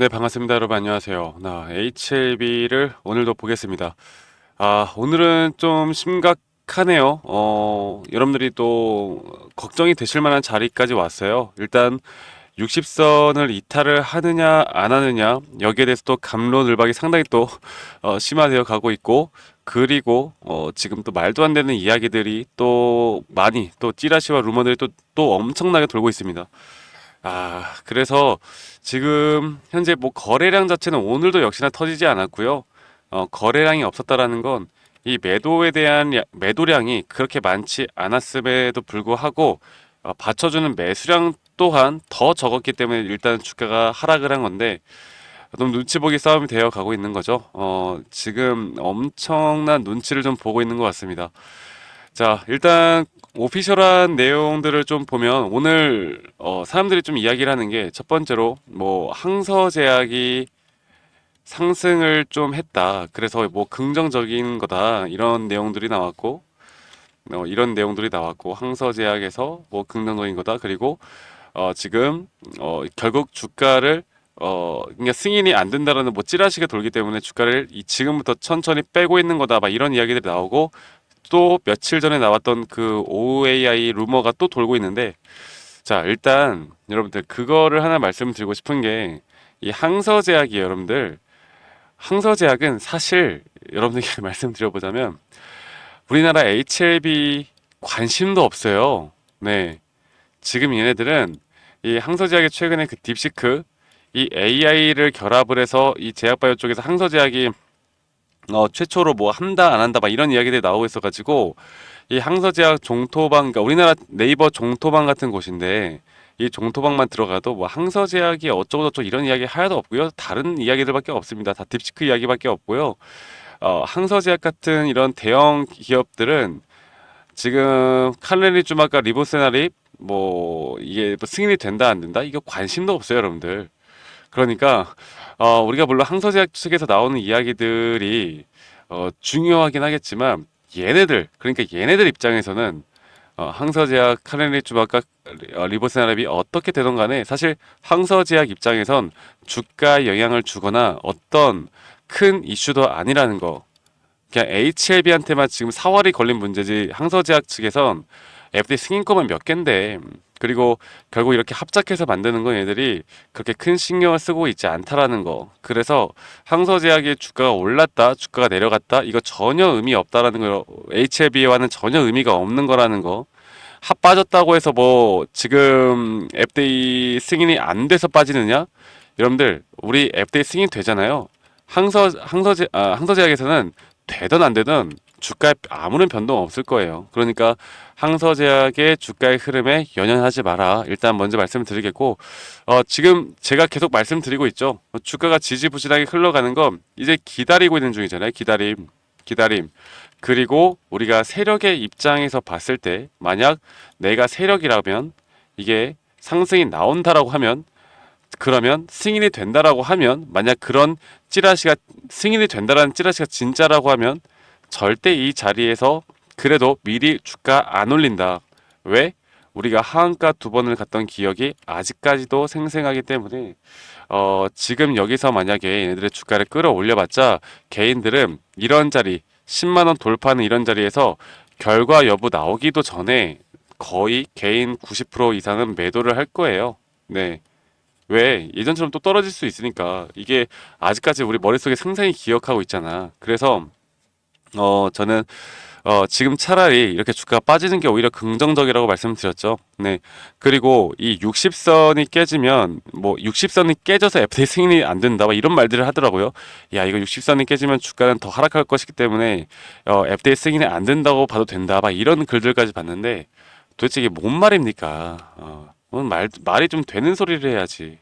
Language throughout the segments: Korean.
네, 반갑습니다. 여러분 안녕하세요. HLB를 오늘도 보겠습니다. 오늘은 좀 심각하네요. 여러분들이 또 걱정이 되실 만한 자리까지 왔어요. 일단 60선을 이탈을 하느냐 안 하느냐 여기에 대해서 또 갑론을박이 상당히 또 심화되어 가고 있고, 그리고 지금 또 말도 안 되는 이야기들이 또 많이 또 찌라시와 루머들이 또 엄청나게 돌고 있습니다. 그래서 지금 현재 뭐 거래량 자체는 오늘도 역시나 터지지 않았고요. 거래량이 없었다라는 건 이 매도에 대한 매도량이 그렇게 많지 않았음에도 불구하고 받쳐주는 매수량 또한 더 적었기 때문에 일단 주가가 하락을 한 건데, 너무 눈치 보기 싸움이 되어 가고 있는 거죠. 지금 엄청난 눈치를 좀 보고 있는 것 같습니다. 자, 일단 오피셜한 내용들을 좀 보면 오늘 사람들이 좀 이야기를 하는 게, 첫 번째로 뭐 항서제약이 상승을 좀 했다. 그래서 뭐 긍정적인 거다. 이런 내용들이 나왔고 항서제약에서 뭐 긍정적인 거다. 그리고 지금 결국 주가를 그러니까 승인이 안 된다라는 뭐 찌라시가 돌기 때문에 주가를 지금부터 천천히 빼고 있는 거다. 막 이런 이야기들이 나오고, 또 며칠 전에 나왔던 그 OAI 루머가 또 돌고 있는데, 자, 일단 여러분들 그거를 하나 말씀드리고 싶은 게, 이 항서제약이에요. 여러분들, 항서제약은 사실 여러분들께 말씀드려보자면 우리나라 HLB 관심도 없어요. 네, 지금 얘네들은 이 항서제약이 최근에 그 딥시크 이 AI를 결합을 해서 이 제약바이오 쪽에서 항서제약이 최초로 뭐 한다 안 한다 막 이런 이야기들이 나오고 있어가지고, 이 항서제약 종토방, 그러니까 우리나라 네이버 종토방 같은 곳인데, 이 종토방만 들어가도 뭐 항서제약이 어쩌고저쩌고 이런 이야기 하나도 없고요. 다른 이야기들밖에 없습니다. 다 딥시크 이야기밖에 없고요. 항서제약 같은 이런 대형 기업들은 지금 칼레리주마가 리보세나립 뭐 이게 뭐 승인이 된다 안 된다 이거 관심도 없어요, 여러분들. 그러니까 우리가 물론 항서제약 측에서 나오는 이야기들이 중요하긴 하겠지만, 얘네들 입장에서는 항서제약, 카렌리주마가 리보세나랩이 어떻게 되던 간에 사실 항서제약 입장에선 주가에 영향을 주거나 어떤 큰 이슈도 아니라는 거. 그냥 HLB한테만 지금 사활이 걸린 문제지, 항서제약 측에선 FDA 승인권만 몇 갠데, 그리고 결국 이렇게 합작해서 만드는 건 얘들이 그렇게 큰 신경을 쓰고 있지 않다라는 거. 그래서 항서제약의 주가가 올랐다, 주가가 내려갔다, 이거 전혀 의미 없다라는 거. HLB와는 전혀 의미가 없는 거라는 거. 빠졌다고 해서 뭐 지금 FDA 승인이 안 돼서 빠지느냐? 여러분들, 우리 FDA 승인 되잖아요. 항서제약에서는 되든 안 되든 주가에 아무런 변동 없을 거예요. 그러니까 항서제약의 주가의 흐름에 연연하지 마라. 일단 먼저 말씀드리겠고, 지금 제가 계속 말씀드리고 있죠. 주가가 지지부진하게 흘러가는 건 이제 기다리고 있는 중이잖아요. 기다림. 그리고 우리가 세력의 입장에서 봤을 때, 만약 내가 세력이라면 이게 상승이 나온다라고 하면, 그러면 승인이 된다라고 하면, 만약 그런 찌라시가 승인이 된다라는 찌라시가 진짜라고 하면 절대 이 자리에서 그래도 미리 주가 안 올린다. 왜? 우리가 하한가 두 번을 갔던 기억이 아직까지도 생생하기 때문에, 지금 여기서 만약에 얘네들의 주가를 끌어올려봤자 개인들은 이런 자리 10만 원 돌파하는 이런 자리에서 결과 여부 나오기도 전에 거의 개인 90% 이상은 매도를 할 거예요. 네. 왜? 예전처럼 또 떨어질 수 있으니까. 이게 아직까지 우리 머릿속에 생생히 기억하고 있잖아. 그래서 저는 지금 차라리 이렇게 주가가 빠지는 게 오히려 긍정적이라고 말씀드렸죠. 네. 그리고 이 60선이 깨지면, 뭐 60선이 깨져서 FTA 승인이 안 된다, 막 이런 말들을 하더라고요. 야, 이거 60선이 깨지면 주가는 더 하락할 것이기 때문에 FTA 승인이 안 된다고 봐도 된다, 막 이런 글들까지 봤는데, 도대체 이게 뭔 말입니까? 말이 좀 되는 소리를 해야지.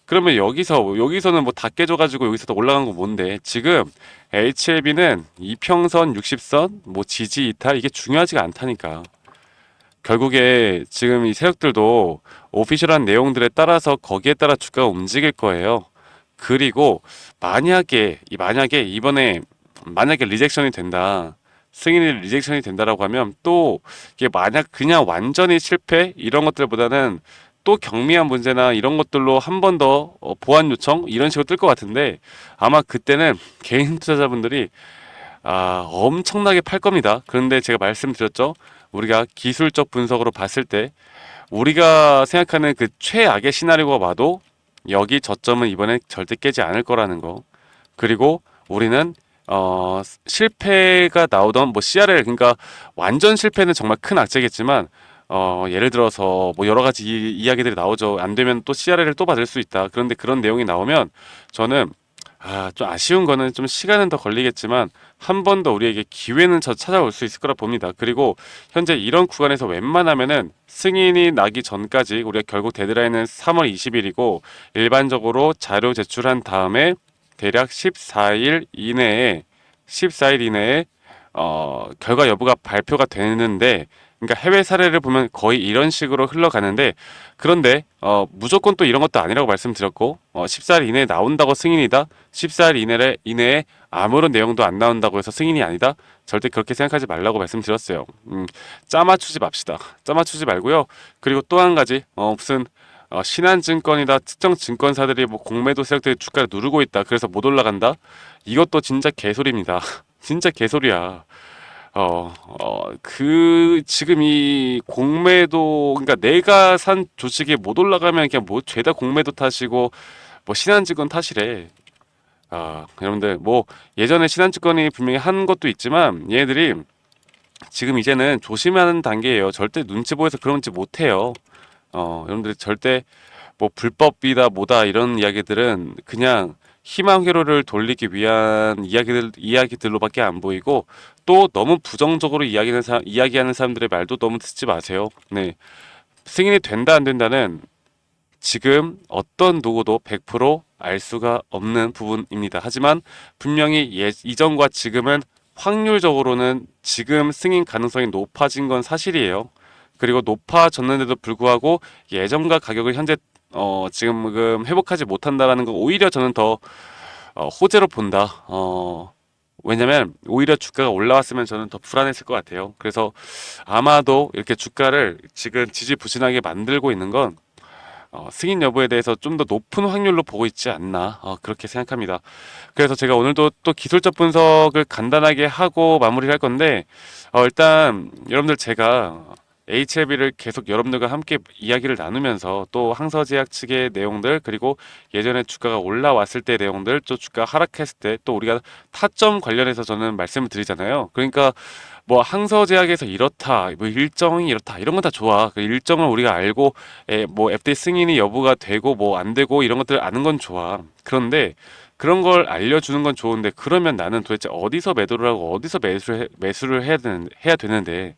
그러면 여기서는 뭐 다 깨져가지고 여기서 더 올라간 거 뭔데? 지금 HLB는 이평선, 60선, 뭐 지지 이탈 이게 중요하지가 않다니까. 결국에 지금 이 세력들도 오피셜한 내용들에 따라서 거기에 따라 주가가 움직일 거예요. 그리고 만약에 이번에 만약에 리젝션이 된다. 승인이 리젝션이 된다라고 하면 또 이게 만약 그냥 완전히 실패 이런 것들보다는 또 경미한 문제나 이런 것들로 한 번 더 보완 요청 이런 식으로 뜰 것 같은데 아마 그때는 개인 투자자분들이 엄청나게 팔 겁니다. 그런데 제가 말씀드렸죠. 우리가 기술적 분석으로 봤을 때 우리가 생각하는 그 최악의 시나리오가 와도 여기 저점은 이번에 절대 깨지 않을 거라는 거. 그리고 우리는 실패가 나오던 뭐 CRL 그러니까 완전 실패는 정말 큰 악재겠지만 예를 들어서 뭐 여러 가지 이야기들이 나오죠. 안 되면 또 CRL을 또 받을 수 있다. 그런데 그런 내용이 나오면 저는 좀 아쉬운 거는 좀 시간은 더 걸리겠지만 한 번 더 우리에게 기회는 찾아올 수 있을 거라 봅니다. 그리고 현재 이런 구간에서 웬만하면은 승인이 나기 전까지 우리가 결국 데드라인은 3월 20일이고 일반적으로 자료 제출한 다음에 대략 14일 이내에 결과 여부가 발표가 되는데 그러니까 해외 사례를 보면 거의 이런 식으로 흘러가는데 그런데 무조건 또 이런 것도 아니라고 말씀드렸고 14일 이내에 나온다고 승인이다 14일 이내에 아무런 내용도 안 나온다고 해서 승인이 아니다 절대 그렇게 생각하지 말라고 말씀드렸어요. 짜맞추지 맙시다. 짜맞추지 말고요. 그리고 또 한 가지 무슨 신한증권이다 특정 증권사들이 뭐 공매도 세력들이 주가를 누르고 있다 그래서 못 올라간다 이것도 진짜 개소리입니다. 진짜 개소리야. 지금 이 공매도, 그러니까 내가 산 주식이 못 올라가면 그냥 뭐 죄다 공매도 탓이고, 뭐 신한증권 탓이래. 여러분들, 뭐 예전에 신한증권이 분명히 한 것도 있지만, 얘네들이 지금 이제는 조심하는 단계예요. 절대 눈치 보여서 그런지 못해요. 여러분들 절대 뭐 불법이다 뭐다 이런 이야기들은 그냥 희망 회로를 돌리기 위한 이야기들로밖에 안 보이고 또 너무 부정적으로 이야기하는 사람들의 말도 너무 듣지 마세요. 네. 승인이 된다 안 된다는 지금 어떤 누구도 100%알 수가 없는 부분입니다. 하지만 분명히 이전과 지금은 확률적으로는 지금 승인 가능성이 높아진 건 사실이에요. 그리고 높아졌는데도 불구하고 예전과 가격을 현재 지금 회복하지 못한다라는 거 오히려 저는 더 호재로 본다. 왜냐면 오히려 주가가 올라왔으면 저는 더 불안했을 것 같아요. 그래서 아마도 이렇게 주가를 지금 지지부진하게 만들고 있는 건 승인 여부에 대해서 좀 더 높은 확률로 보고 있지 않나 그렇게 생각합니다. 그래서 제가 오늘도 또 기술적 분석을 간단하게 하고 마무리를 할 건데 일단 여러분들 제가 HLB를 계속 여러분들과 함께 이야기를 나누면서 또 항서제약 측의 내용들 그리고 예전에 주가가 올라왔을 때 내용들 또 주가 하락했을 때 또 우리가 타점 관련해서 저는 말씀을 드리잖아요. 그러니까 뭐 항서제약에서 이렇다 뭐 일정이 이렇다 이런 건 다 좋아. 그 일정을 우리가 알고 뭐 FDA 승인이 여부가 되고 뭐 안 되고 이런 것들 아는 건 좋아. 그런데 그런 걸 알려주는 건 좋은데 그러면 나는 도대체 어디서 매도를 하고 어디서 매수를 해야 되는데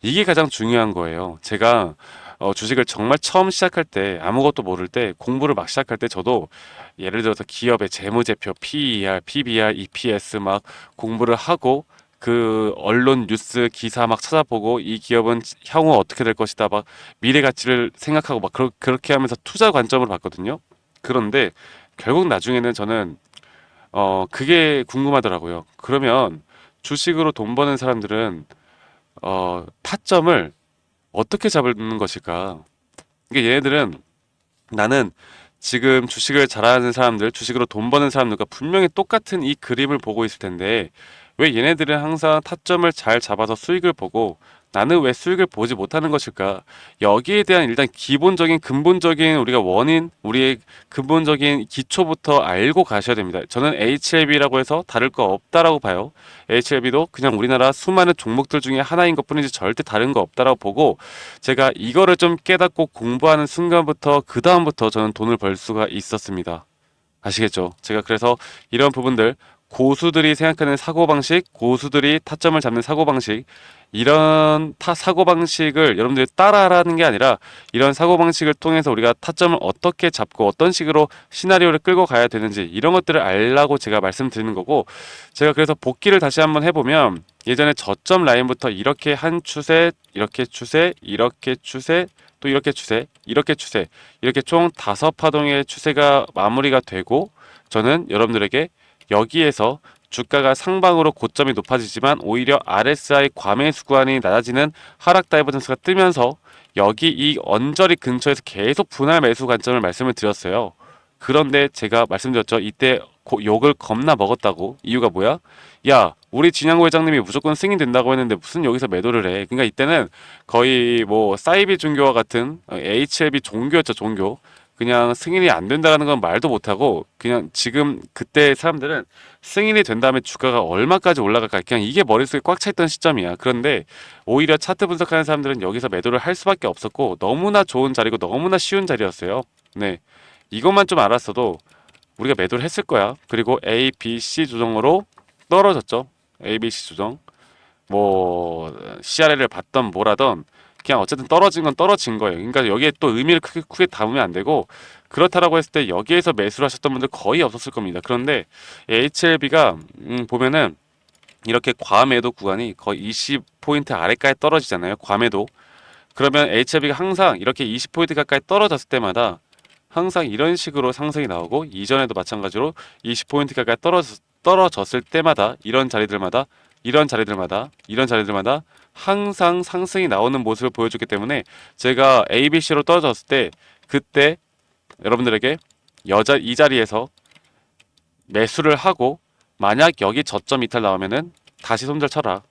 이게 가장 중요한 거예요. 제가 주식을 정말 처음 시작할 때 아무것도 모를 때 공부를 막 시작할 때 저도 예를 들어서 기업의 재무제표, PER, PBR, EPS 막 공부를 하고 그 언론 뉴스 기사 막 찾아보고 이 기업은 향후 어떻게 될 것이다 막 미래 가치를 생각하고 막 그렇게 하면서 투자 관점으로 봤거든요. 그런데 결국 나중에는 저는 그게 궁금하더라고요. 그러면 주식으로 돈 버는 사람들은 타점을 어떻게 잡는 것일까? 이게 얘네들은 나는 지금 주식을 잘하는 사람들, 주식으로 돈 버는 사람들과 분명히 똑같은 이 그림을 보고 있을 텐데 왜 얘네들은 항상 타점을 잘 잡아서 수익을 보고 나는 왜 수익을 보지 못하는 것일까? 여기에 대한 일단 기본적인 근본적인 우리가 원인, 우리의 근본적인 기초부터 알고 가셔야 됩니다. 저는 HLB라고 해서 다를 거 없다라고 봐요. HLB도 그냥 우리나라 수많은 종목들 중에 하나인 것뿐이지 절대 다른 거 없다라고 보고 제가 이거를 좀 깨닫고 공부하는 순간부터 그 다음부터 저는 돈을 벌 수가 있었습니다. 아시겠죠? 제가 그래서 이런 부분들 고수들이 생각하는 사고방식, 고수들이 타점을 잡는 사고방식, 이런 사고방식을 여러분들이 따라하라는 게 아니라 이런 사고방식을 통해서 우리가 타점을 어떻게 잡고 어떤 식으로 시나리오를 끌고 가야 되는지 이런 것들을 알라고 제가 말씀드리는 거고 제가 그래서 복기를 다시 한번 해보면 예전에 저점 라인부터 이렇게 한 추세, 이렇게 추세, 이렇게 추세, 또 이렇게 추세, 이렇게 추세, 이렇게 총 5파동의 추세가 마무리가 되고 저는 여러분들에게 여기에서 주가가 상방으로 고점이 높아지지만 오히려 RSI 과매수 구간이 낮아지는 하락 다이버전스가 뜨면서 여기 이 언저리 근처에서 계속 분할 매수 관점을 말씀을 드렸어요. 그런데 제가 말씀드렸죠. 이때 욕을 겁나 먹었다고. 이유가 뭐야? 야, 우리 진양구 회장님이 무조건 승인된다고 했는데 무슨 여기서 매도를 해. 그러니까 이때는 거의 뭐 사이비 종교와 같은 HLB 종교였죠, 종교. 그냥 승인이 안 된다는 건 말도 못하고 그냥 지금 그때 사람들은 승인이 된 다음에 주가가 얼마까지 올라갈까 그냥 이게 머릿속에 꽉 차 있던 시점이야. 그런데 오히려 차트 분석하는 사람들은 여기서 매도를 할 수밖에 없었고 너무나 좋은 자리고 너무나 쉬운 자리였어요. 네. 이것만 좀 알았어도 우리가 매도를 했을 거야. 그리고 A, B, C 조정으로 떨어졌죠. A, B, C 조정. 뭐 CRL을 받던 뭐라던 그냥 어쨌든 떨어진 건 떨어진 거예요. 그러니까 여기에 또 의미를 크게 담으면 안 되고 그렇다라고 했을 때 여기에서 매수를 하셨던 분들 거의 없었을 겁니다. 그런데 HLB가 보면은 이렇게 과매도 구간이 거의 20포인트 아래까지 떨어지잖아요. 과매도. 그러면 HLB가 항상 이렇게 20포인트 가까이 떨어졌을 때마다 항상 이런 식으로 상승이 나오고 이전에도 마찬가지로 20포인트 가까이 떨어졌을 때마다 이런 자리들마다 항상 상승이 나오는 모습을 보여줬기 때문에 제가 ABC로 떨어졌을 때 그때 여러분들에게 이 자리에서 매수를 하고 만약 여기 저점 이탈 나오면은 다시 손절 쳐라.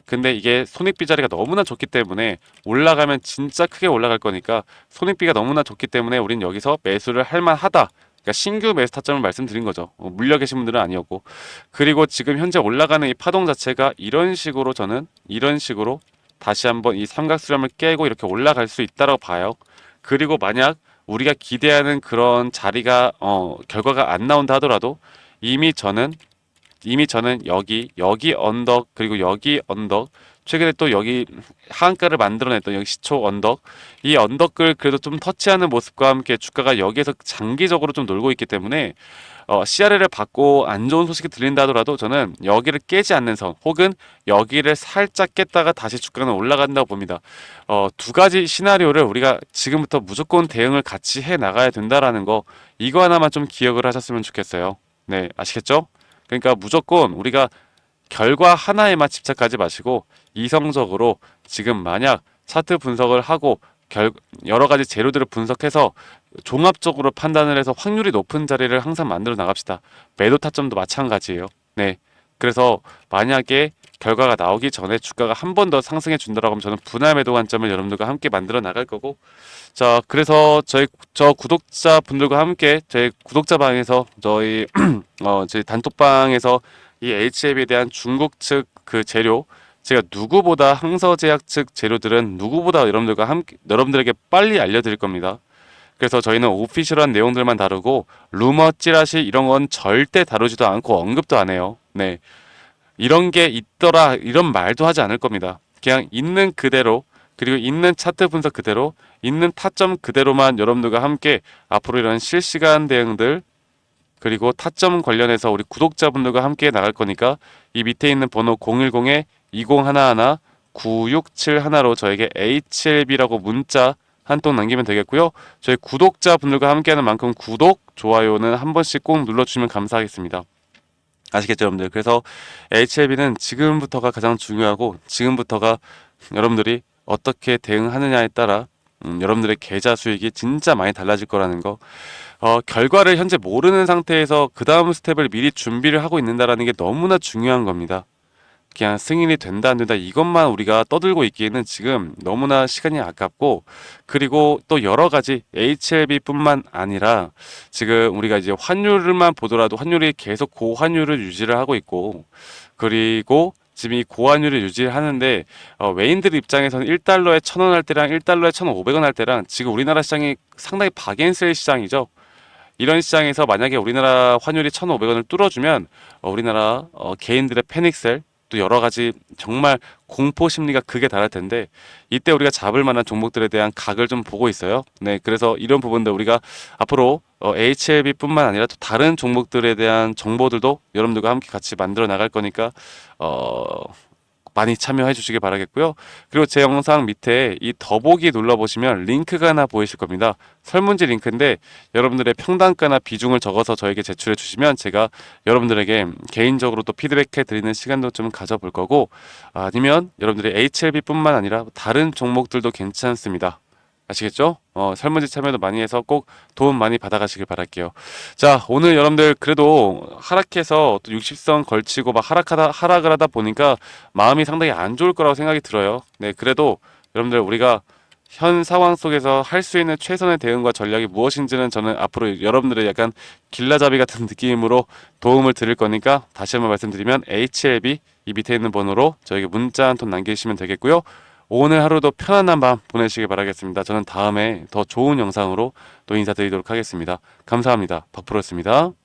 근데 이게 손익비 자리가 너무나 좋기 때문에 올라가면 진짜 크게 올라갈 거니까 손익비가 너무나 좋기 때문에 우린 여기서 매수를 할 만하다. 그러니까 신규 매수 타점을 말씀드린 거죠. 물려 계신 분들은 아니었고. 그리고 지금 현재 올라가는 이 파동 자체가 이런 식으로 저는 이런 식으로 다시 한번 이 삼각수렴을 깨고 이렇게 올라갈 수 있다고 봐요. 그리고 만약 우리가 기대하는 그런 자리가 결과가 안 나온다 하더라도 이미 저는 여기 언덕 그리고 여기 언덕 최근에 또 여기 하한가를 만들어냈던 여기 시초 언덕 이 언덕을 그래도 좀 터치하는 모습과 함께 주가가 여기에서 장기적으로 좀 놀고 있기 때문에 CRL을 받고 안 좋은 소식이 들린다 하더라도 저는 여기를 깨지 않는 선 혹은 여기를 살짝 깼다가 다시 주가는 올라간다고 봅니다. 두 가지 시나리오를 우리가 지금부터 무조건 대응을 같이 해 나가야 된다라는 거 이거 하나만 좀 기억을 하셨으면 좋겠어요. 네, 아시겠죠? 그러니까 무조건 우리가 결과 하나에만 집착하지 마시고 이성적으로 지금 만약 차트 분석을 하고 여러 가지 재료들을 분석해서 종합적으로 판단을 해서 확률이 높은 자리를 항상 만들어 나갑시다. 매도 타점도 마찬가지예요. 네. 그래서 만약에 결과가 나오기 전에 주가가 한 번 더 상승해 준다라고 하면 저는 분할 매도 관점을 여러분들과 함께 만들어 나갈 거고 자 그래서 저 구독자 분들과 함께 저희 구독자 방에서 저희 단톡방에서 이 HLB에 대한 중국 측 그 재료 제가 누구보다 항서제약 측 재료들은 누구보다 여러분들에게 빨리 알려드릴 겁니다. 그래서 저희는 오피셜한 내용들만 다루고 루머 찌라시 이런 건 절대 다루지도 않고 언급도 안 해요. 네. 이런 게 있더라 이런 말도 하지 않을 겁니다. 그냥 있는 그대로 그리고 있는 차트 분석 그대로 있는 타점 그대로만 여러분들과 함께 앞으로 이런 실시간 대응들 그리고 타점 관련해서 우리 구독자분들과 함께 나갈 거니까 이 밑에 있는 번호 010-2011-9671로 저에게 HLB라고 문자 한 통 남기면 되겠고요. 저희 구독자분들과 함께하는 만큼 구독, 좋아요는 한 번씩 꼭 눌러주시면 감사하겠습니다. 아시겠죠, 여러분들? 그래서 HLB는 지금부터가 가장 중요하고 지금부터가 여러분들이 어떻게 대응하느냐에 따라 여러분들의 계좌 수익이 진짜 많이 달라질 거라는 거. 결과를 현재 모르는 상태에서 그 다음 스텝을 미리 준비를 하고 있는다라는 게 너무나 중요한 겁니다. 그냥 승인이 된다 안 된다 이것만 우리가 떠들고 있기에는 지금 너무나 시간이 아깝고 그리고 또 여러 가지 HLB뿐만 아니라 지금 우리가 이제 환율만 보더라도 환율이 계속 고환율을 유지를 하고 있고 그리고 지금 이 고환율을 유지하는데 외인들 입장에서는 1달러에 1,000원 할 때랑 1달러에 1,500원 할 때랑 지금 우리나라 시장이 상당히 박앤셀 시장이죠. 이런 시장에서 만약에 우리나라 환율이 1,500원을 뚫어주면 우리나라 개인들의 패닉셀 또 여러 가지 정말 공포 심리가 극에 달할 텐데 이때 우리가 잡을 만한 종목들에 대한 각을 좀 보고 있어요. 네, 그래서 이런 부분들 우리가 앞으로 HLB뿐만 아니라 또 다른 종목들에 대한 정보들도 여러분들과 함께 같이 만들어 나갈 거니까 많이 참여해 주시기 바라겠고요. 그리고 제 영상 밑에 이 더보기 눌러보시면 링크가 하나 보이실 겁니다. 설문지 링크인데 여러분들의 평단가나 비중을 적어서 저에게 제출해 주시면 제가 여러분들에게 개인적으로 또 피드백해 드리는 시간도 좀 가져볼 거고, 아니면 여러분들이 HLB뿐만 아니라 다른 종목들도 괜찮습니다. 아시겠죠? 설문지 참여도 많이 해서 꼭 도움 많이 받아가시길 바랄게요. 자, 오늘 여러분들 그래도 하락해서 또 60선 걸치고 막 하락을 하다 보니까 마음이 상당히 안 좋을 거라고 생각이 들어요. 네, 그래도 여러분들 우리가 현 상황 속에서 할 수 있는 최선의 대응과 전략이 무엇인지는 저는 앞으로 여러분들의 약간 길라잡이 같은 느낌으로 도움을 드릴 거니까 다시 한번 말씀드리면 HLB 이 밑에 있는 번호로 저에게 문자 한 통 남기시면 되겠고요. 오늘 하루도 편안한 밤 보내시길 바라겠습니다. 저는 다음에 더 좋은 영상으로 또 인사드리도록 하겠습니다. 감사합니다. 박프로였습니다.